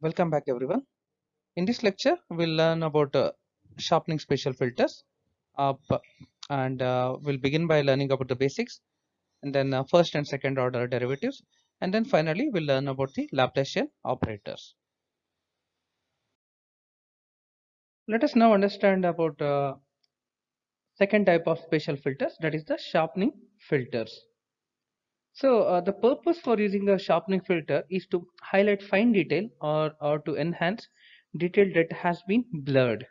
Welcome back everyone. In this lecture we'll learn about sharpening spatial filters and we'll begin by learning about the basics and then first and second order derivatives, and then finally we'll learn about the Laplacian operators. Let us now understand about second type of spatial filters, that is the sharpening filters. So the purpose for using a sharpening filter is to highlight fine detail or to enhance detail that has been blurred.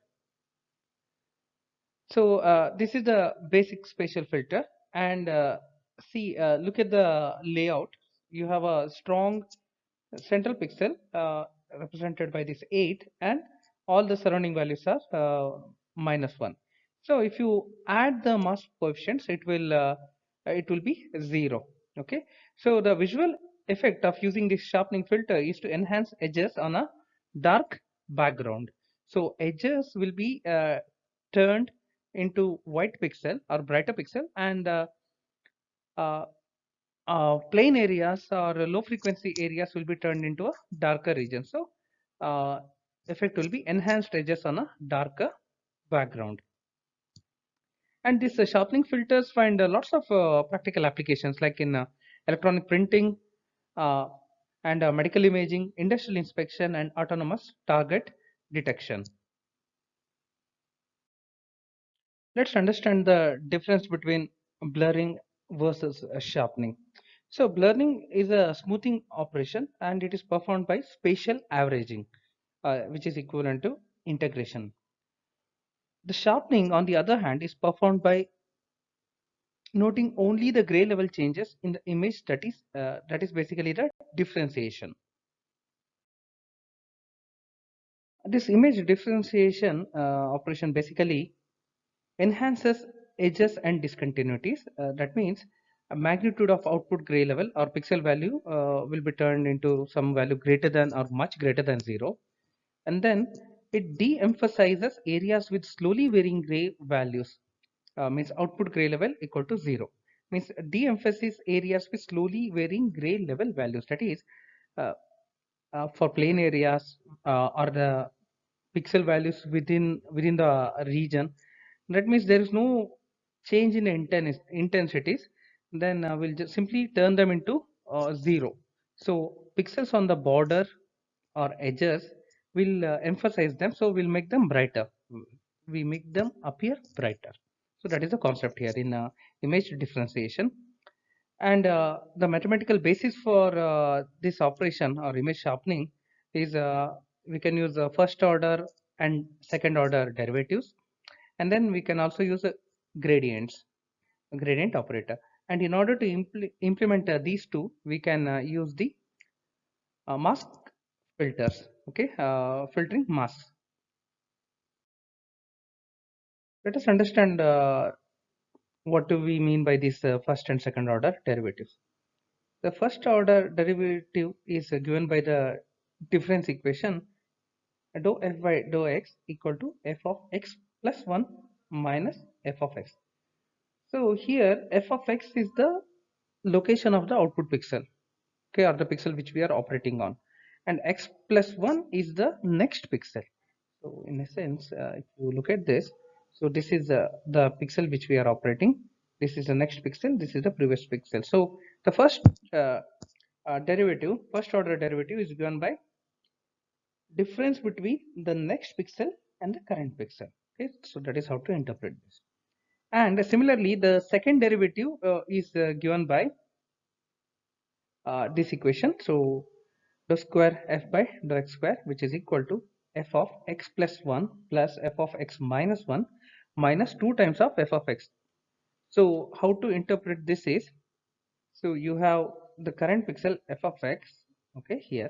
So this is the basic spatial filter, and look at the layout. You have a strong central pixel represented by this 8, and all the surrounding values are -1. So if you add the mask coefficients, it will be 0. Okay. So the visual effect of using this sharpening filter is to enhance edges on a dark background. So edges will be turned into white pixel or brighter pixel, and uh, plain areas or low frequency areas will be turned into a darker region. So uh, effect will be enhanced edges on a darker background. And these sharpening filters find lots of practical applications, like in electronic printing uh, and medical imaging, industrial inspection, and autonomous target detection. Let's understand the difference between blurring versus sharpening. So blurring is a smoothing operation, and it is performed by spatial averaging, which is equivalent to integration. The sharpening, on the other hand, is performed by noting only the gray level changes in the image, that is basically the differentiation. This image differentiation operation basically enhances edges and discontinuities. That means a magnitude of output gray level or pixel value will be turned into some value greater than or much greater than 0, and then it de-emphasizes areas with slowly varying gray values. Means output gray level equal to 0, means de-emphasis areas with slowly varying gray level values, that is uh, for plane areas or the pixel values within the region. That means there is no change in intensities. Then we'll just simply turn them into 0. So pixels on the border or edges will emphasize them, so we'll make them brighter. We make them appear brighter. So that is the concept here in image differentiation. And the mathematical basis for this operation or image sharpening is we can use first order and second order derivatives, and then we can also use gradient operator. And in order to implement these two, we can use the mask filters. Okay, filtering masks. Let us understand what do we mean by this first and second order derivatives. The first order derivative is given by the difference equation dou f by dou x equal to f of x plus 1 minus f of x. So here f of x is the location of the output pixel, okay, or the pixel which we are operating on, and x plus 1 is the next pixel. So in a sense, if you look at this, so this is the pixel which we are operating, this is the next pixel, this is the previous pixel. So the first first order derivative is given by difference between the next pixel and the current pixel. Okay, so that is how to interpret this. And similarly, the second derivative is given by this equation. So dou square f by dou x square, which is equal to f of x plus 1 plus f of x minus 1 minus 2 times of f of x. So how to interpret this is, so you have the current pixel f of x, okay, here,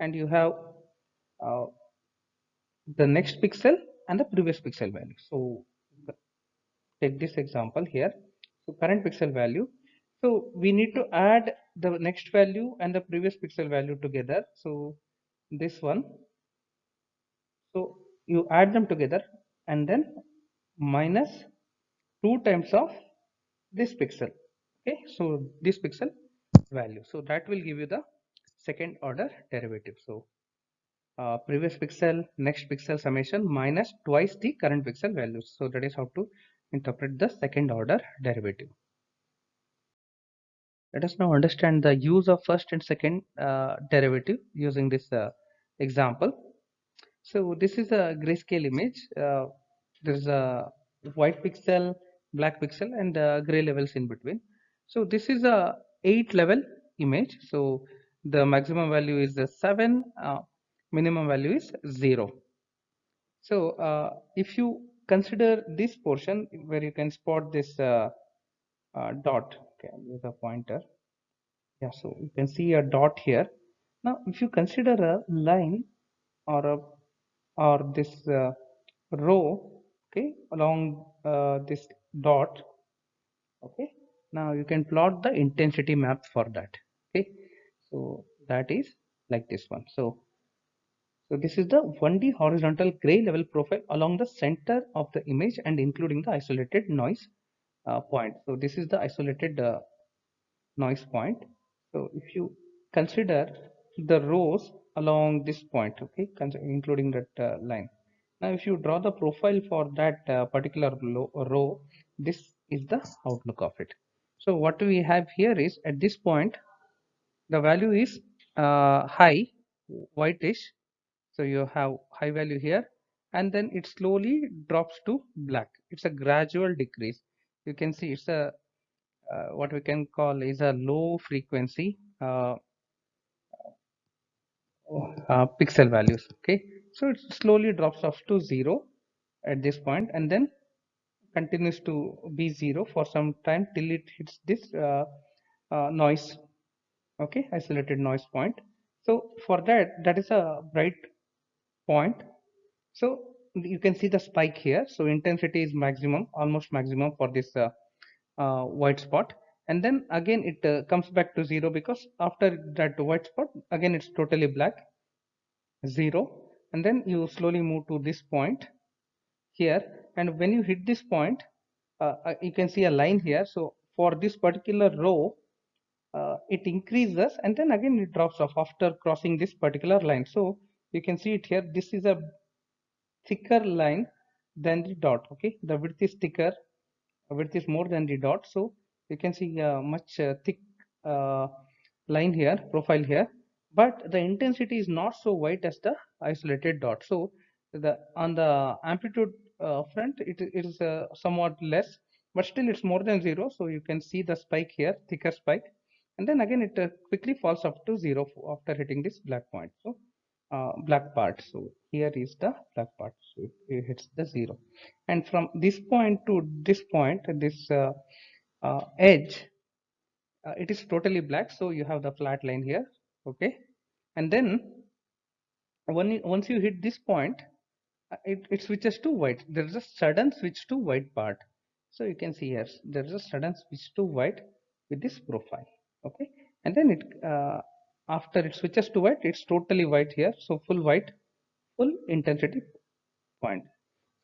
and you have uh, the next pixel and the previous pixel value. So take this example here. So current pixel value So we need to add the next value and the previous pixel value together. So this one, so you add them together and then minus 2 times of this pixel. Okay, so this pixel value. So that will give you the second order derivative. So previous pixel, next pixel summation minus twice the current pixel values. So that is how to interpret the second order derivative. Let us now understand the use of first and second derivative using this example. So this is a grayscale image. There is a white pixel, black pixel, and gray levels in between. So this is a 8 level image. So the maximum value is 7, minimum value is 0. So if you consider this portion where you can spot this dot, okay, with a pointer. Yeah, so you can see a dot here. Now, if you consider a line or a or this row, okay, along this dot, okay. Now you can plot the intensity map for that. Okay, so that is like this one. So this is the 1D horizontal gray level profile along the center of the image and including the isolated noise point. So this is the isolated noise point. So if you consider the rows along this point, okay, including that line. Now if you draw the profile for that particular row, this is the outlook of it. So what we have here is at this point the value is high, whitish. So you have high value here and then it slowly drops to black. It's a gradual decrease. You can see it's a what we can call is a low frequency pixel values. Okay, so it slowly drops off to 0 at this point and then continues to be 0 for some time till it hits this noise, okay, isolated noise point. So for that is a bright point. So you can see the spike here. So intensity is maximum, almost maximum for this white spot, and then again it comes back to 0 because after that white spot again it's totally black, 0, and then you slowly move to this point here, and when you hit this point you can see a line here. So for this particular row it increases and then again it drops off after crossing this particular line. So you can see it here, this is a thicker line than the dot. Okay, the width is thicker, width is more than the dot. So you can see a much thick uh, line here, profile here, but the intensity is not so white as the isolated dot. So the on the amplitude front it is somewhat less, but still it's more than 0. So you can see the spike here, thicker spike, and then again it quickly falls up to 0 after hitting this black point. So black part. So here is the black part. So it hits the 0, and from this point to this point, this edge, it is totally black. So you have the flat line here. Okay, and then once you hit this point, it switches to white. There is a sudden switch to white part. So you can see here there is a sudden switch to white with this profile. Okay, and then it after it switches to white, it's totally white here. So full white, full intensity point.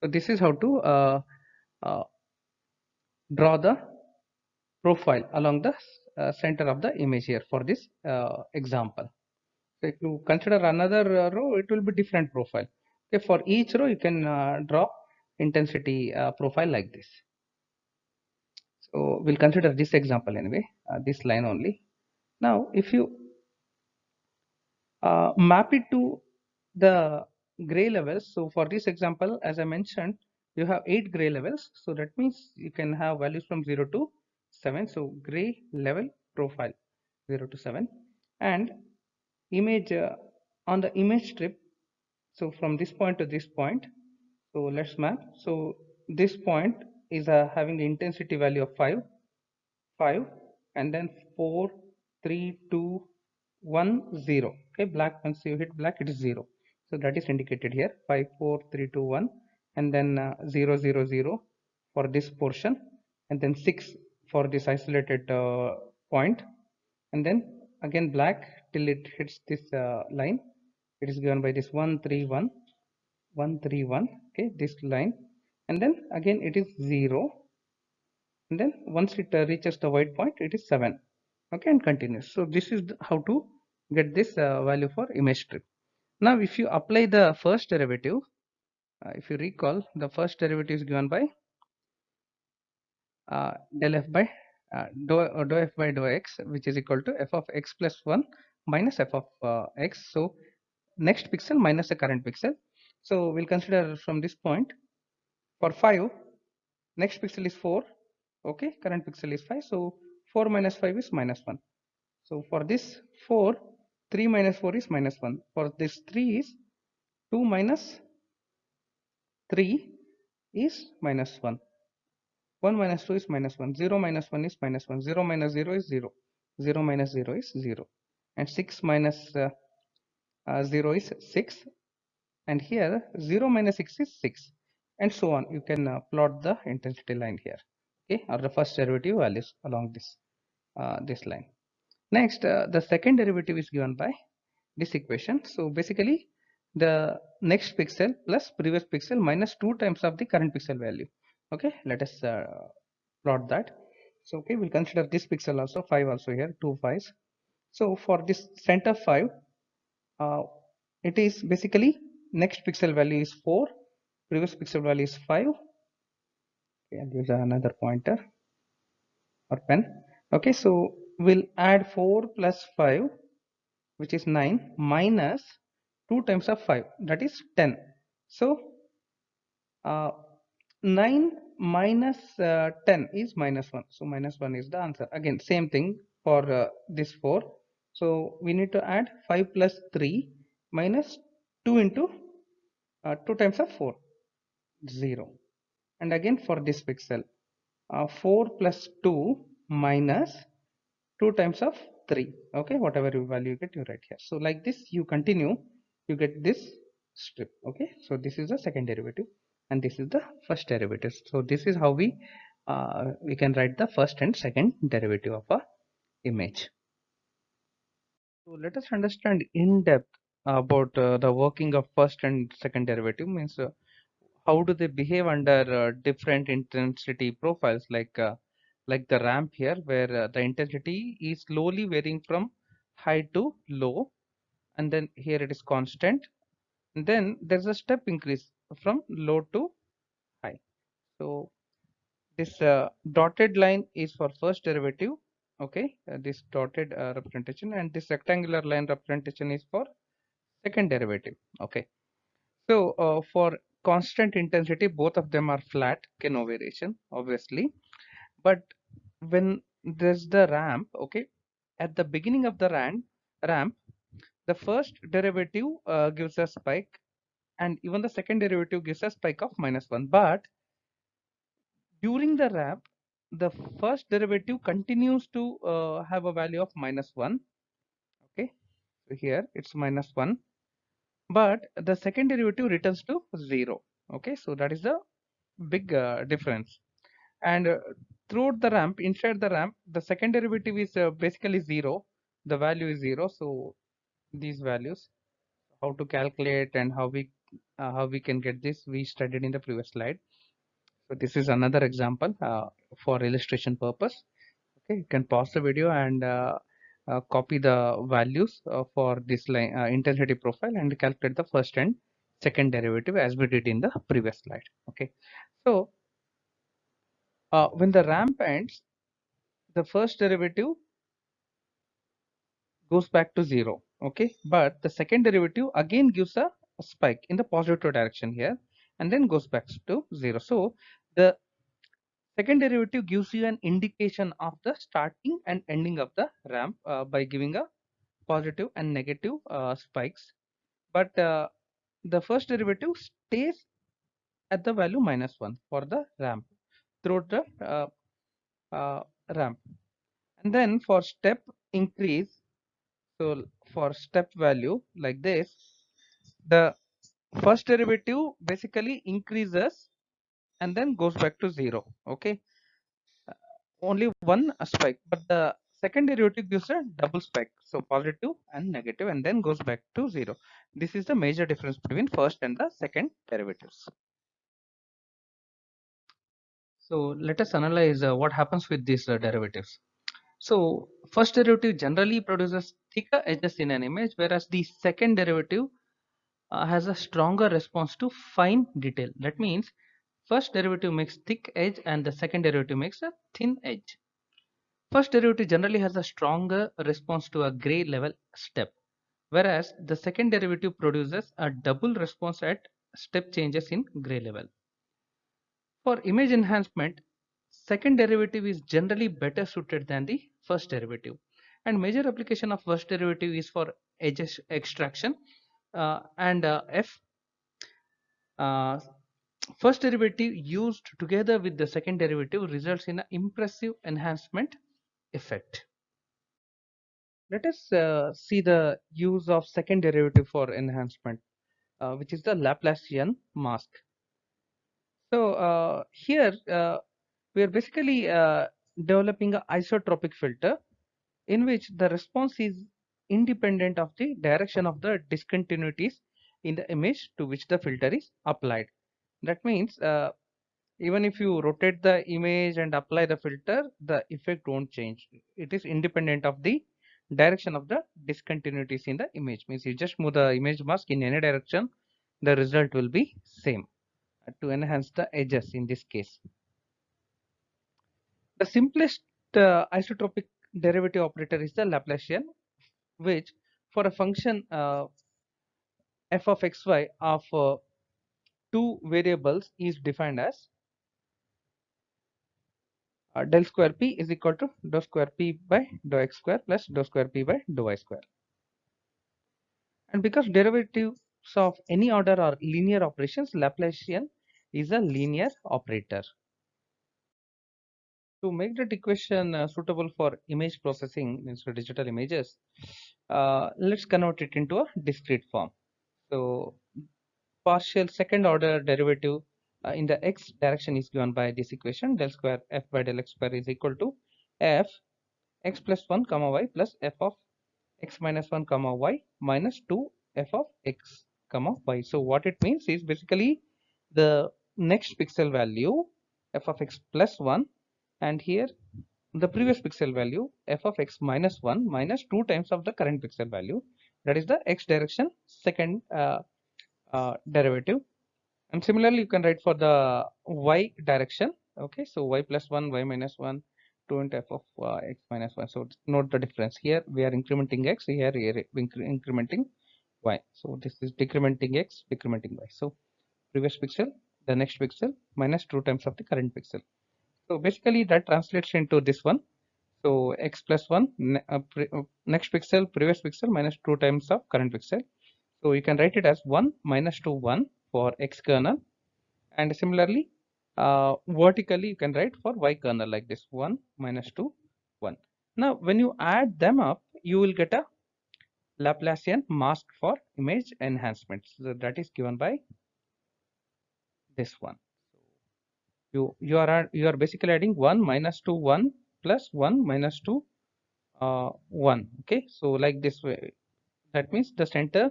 So this is how to uh, draw the profile along the center of the image here for this example. So if you consider another row, it will be different profile. Okay, for each row you can draw intensity profile like this. So we'll consider this example anyway, this line only. Now if you map it to the gray levels. So for this example, as I mentioned, you have 8 gray levels. So that means you can have values from 0 to 7. So gray level profile 0 to 7, and image on the image strip. So from this point to this point, so let's map. So this point is having the intensity value of 5, and then 4, 3, 2, 1, 0. Okay, black, once you hit black, it is 0. So that is indicated here, 5, 4, 3, 2, 1, and then 0, 0, 0 for this portion, and then 6 for this isolated point, and then again black till it hits this line. It is given by this 131, 131. Okay, this line, and then again it is 0, and then once it reaches the white point, it is 7. Okay, and continues. So this is how to get this value for image strip. Now if you apply the first derivative, if you recall, the first derivative is given by del f by dou f by dou x, which is equal to f of x plus 1 minus f of x. So next pixel minus the current pixel. So we'll consider from this point. For 5, next pixel is 4. Okay, current pixel is 5. So 4 minus 5 is minus 1. So for this 4, 3 minus 4 is minus 1. For this 3 is 2 minus 3 is minus 1. 1 minus 2 is minus 1. 0 minus 1 is minus 1. 0 minus 0 is 0. 0 minus 0 is 0. And 6 minus 0 is 6. And here 0 minus 6 is 6. And so on. You can plot the intensity line here. Okay, or the first derivative values along this line. Next, the second derivative is given by this equation. So basically, the next pixel plus previous pixel minus 2 times of the current pixel value. Okay, let us plot that. So okay, we'll consider this pixel also, 5 also here, 2 5s. So for this center 5, it is basically next pixel value is 4, previous pixel value is 5. Okay, I'll use another pointer or pen. Okay, so we'll add 4 plus 5, which is 9, minus 2 times of 5, that is 10. So 9 minus 10 is minus 1. So minus 1 is the answer. Again, same thing for this 4. So we need to add 5 plus 3 minus 2 into 2 times of 4, 0. And again for this pixel, 4 plus 2 minus 2 times of 3. Okay, whatever value you get, you write here. So like this, you continue, you get this strip. Okay, so this is the second derivative, and this is the first derivative. So this is how we can write the first and second derivative of a image. So let us understand in depth about the working of first and second derivative. Means how do they behave under different intensity profiles, like the ramp here, where the intensity is slowly varying from high to low, and then here it is constant, and then there's a step increase from low to high. So this dotted line is for first derivative. Okay, this dotted representation, and this rectangular line representation is for second derivative. Okay, so for constant intensity, both of them are flat, okay, no variation, obviously. But when there's the ramp, okay, at the beginning of the ramp, the first derivative gives a spike, and even the second derivative gives a spike of -1. But during the ramp, the first derivative continues to have a value of -1. Okay, so here it's -1, but the second derivative returns to 0. Okay, so that is the big difference. And throughout the ramp, inside the ramp, the second derivative is basically 0. The value is 0. So these values, how to calculate and how we can get this, we studied in the previous slide. So this is another example for illustration purpose. Okay, you can pause the video and copy the values for this line intensity profile and calculate the first and second derivative as we did in the previous slide. Okay, so when the ramp ends, the first derivative goes back to 0. Okay, but the second derivative again gives a spike in the positive direction here, and then goes back to 0. So the second derivative gives you an indication of the starting and ending of the ramp by giving a positive and negative spikes. But the first derivative stays at the value -1 for the ramp throughout the ramp. And then for step increase, so for step value like this, the first derivative basically increases and then goes back to 0. Okay, only one spike, but the second derivative gives a double spike, so positive and negative, and then goes back to 0. This is the major difference between first and the second derivatives. So let us analyze what happens with these derivatives. So first derivative generally produces thicker edges in an image, whereas the second derivative has a stronger response to fine detail. That means first derivative makes thick edge and the second derivative makes a thin edge. First derivative generally has a stronger response to a gray level step, whereas the second derivative produces a double response at step changes in gray level. For image enhancement, second derivative is generally better suited than the first derivative, and major application of first derivative is for edge extraction and f first derivative used together with the second derivative results in an impressive enhancement effect. Let us see the use of second derivative for enhancement, which is the Laplacian mask. So here we are basically developing an isotropic filter in which the response is independent of the direction of the discontinuities in the image to which the filter is applied. That means even if you rotate the image and apply the filter, the effect won't change. It is independent of the direction of the discontinuities in the image. Means you just move the image mask in any direction, the result will be same to enhance the edges in this case. The simplest isotropic derivative operator is the Laplacian, which for a function f of xy of two variables is defined as del square p is equal to dou square p by dou x square plus dou square p by dou y square. And because derivatives of any order are linear operations, Laplacian is a linear operator. To make that equation suitable for image processing, means for digital images, let's convert it into a discrete form. So partial second order derivative in the x direction is given by this equation. Del square f by del x square is equal to f x plus 1 comma y plus f of x minus 1 comma y minus 2 f of x comma y. So what it means is basically the next pixel value f of x plus 1, and here the previous pixel value f of x minus 1 minus 2 times of the current pixel value, that is the x direction second derivative. And similarly you can write for the y direction. Okay, so y plus 1 y minus 1 2 into f of x minus 1. So note the difference. Here we are incrementing x, here we are incrementing y. So this is decrementing x, decrementing y. So previous pixel, the next pixel minus 2 times of the current pixel. So basically that translates into this one. So x plus 1 next pixel, previous pixel minus 2 times of current pixel. So you can write it as 1 minus 2 1 for x kernel, and similarly vertically you can write for y kernel like this 1 minus 2 1. Now when you add them up, you will get a Laplacian mask for image enhancement. So that is given by this one. You are basically adding 1 minus 2 1 plus 1 minus 2 1. Okay, so like this way, that means the center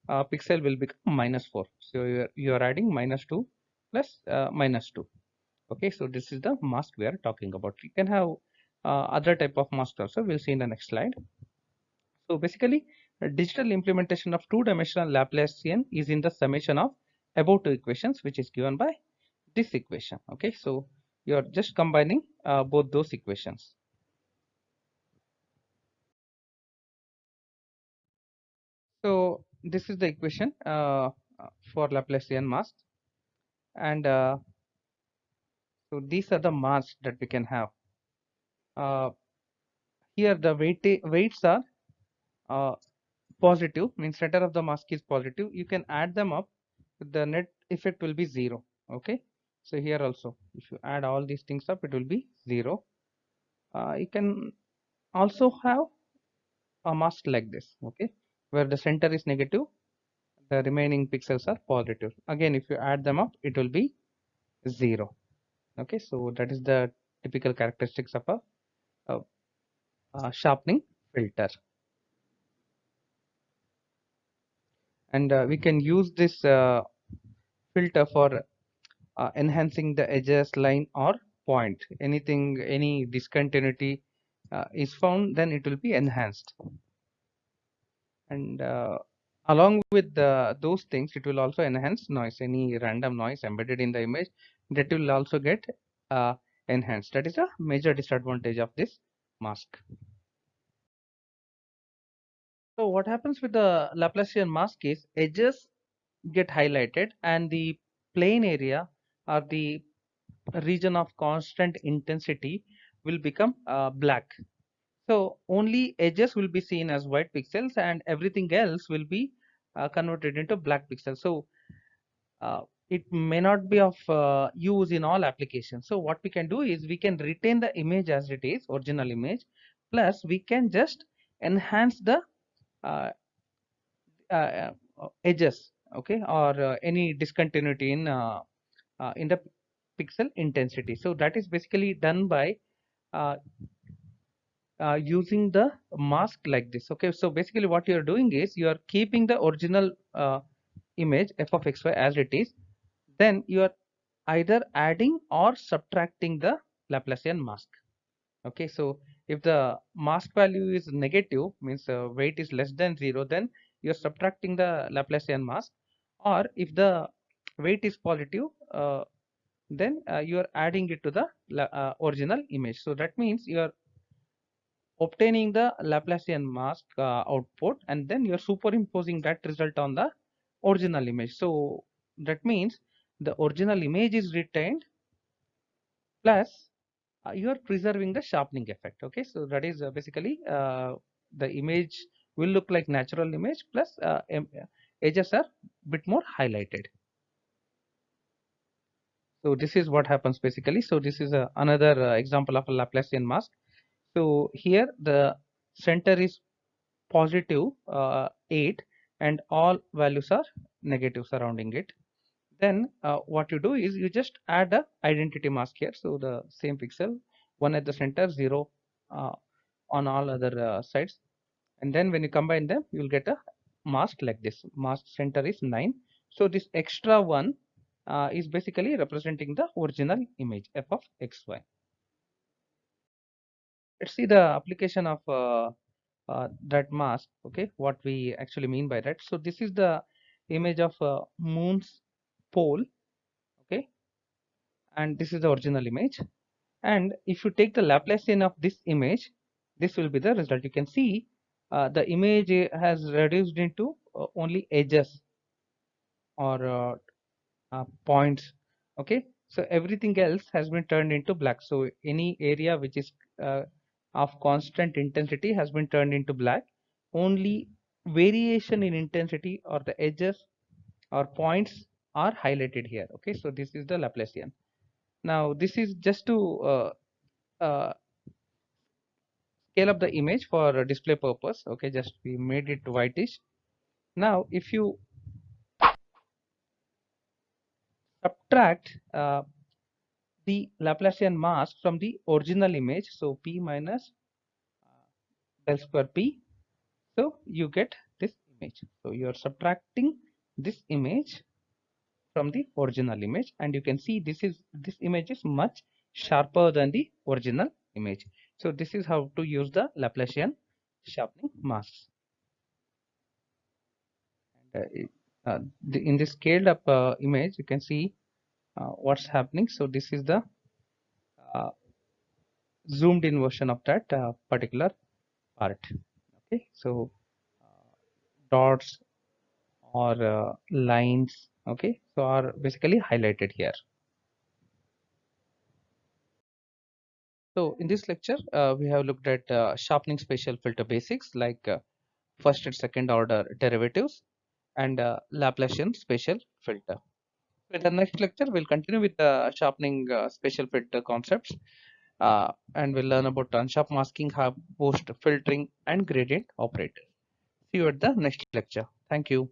pixel will become minus 4. So you are adding minus 2 plus minus 2. Okay, so this is the mask we are talking about. You can have other type of mask also, we'll see in the next slide. So basically a digital implementation of two-dimensional Laplacian is in the summation of above two equations, which is given by this equation. Okay, so you are just combining both those equations. So this is the equation for Laplacian mask, and so these are the masks that we can have. Here the weights are positive, means center of the mask is positive. You can add them up, the net effect will be 0. Okay, so here also if you add all these things up, it will be 0. You can also have a mask like this, okay, where the center is negative, the remaining pixels are positive. Again, if you add them up, it will be 0. Okay, so that is the typical characteristics of a sharpening filter. And we can use this filter for enhancing the edges, line or point. Anything, any discontinuity is found, then it will be enhanced. And along with those things, it will also enhance noise. Any random noise embedded in the image, that will also get uh, enhanced. That is a major disadvantage of this mask. So what happens with the Laplacian mask is edges get highlighted and the plane area or the region of constant intensity will become black. So only edges will be seen as white pixels and everything else will be converted into black pixels. So it may not be of use in all applications. So what we can do is we can retain the image as it is, original image, plus we can just enhance the uh, edges, okay, or any discontinuity in the pixel intensity. So that is basically done by uh, using the mask like this. Okay, so basically what you are doing is you are keeping the original image f of xy as it is, then you are either adding or subtracting the Laplacian mask. Okay, so if the mask value is negative, means weight is less than 0, then you are subtracting the Laplacian mask, or if the weight is positive, then you are adding it to the original image. So that means you are obtaining the Laplacian mask output, and then you are superimposing that result on the original image. So that means the original image is retained, plus you are preserving the sharpening effect. Okay, so that is basically the image will look like natural image, plus edges are bit more highlighted. So this is what happens basically. So this is another example of a Laplacian mask. So here the center is positive 8 and all values are negative surrounding it. Then what you do is you just add a identity mask here. So the same pixel, one at the center, 0 uh, on all other sides, and then when you combine them you will get a mask like this. Mask center is 9. So this extra one is basically representing the original image f of xy. Let's see the application of that mask. Okay, what we actually mean by that. So this is the image of moon's pole. Okay, and this is the original image, and if you take the Laplacian of this image, this will be the result. You can see the image has reduced into only edges or points. Okay, so everything else has been turned into black. So any area which is of constant intensity has been turned into black. Only variation in intensity or the edges or points are highlighted here. Okay, so this is the Laplacian. Now this is just to uh, scale up the image for display purpose. Okay, just we made it whitish. Now if you subtract the Laplacian mask from the original image, so p minus del square p, so you get this image. So you are subtracting this image from the original image, and you can see this image is much sharper than the original image. So this is how to use the Laplacian sharpening masks. And, in this scaled up image, you can see what's happening. So this is the uh, zoomed in version of that particular part. Okay, so dots or lines, okay, so are basically highlighted here. So in this lecture we have looked at sharpening spatial filter basics like first and second order derivatives and Laplacian spatial filter. In the next lecture we'll continue with the sharpening spatial filter concepts, and we'll learn about unsharp masking, high post filtering and gradient operators. See you at the next lecture. Thank you.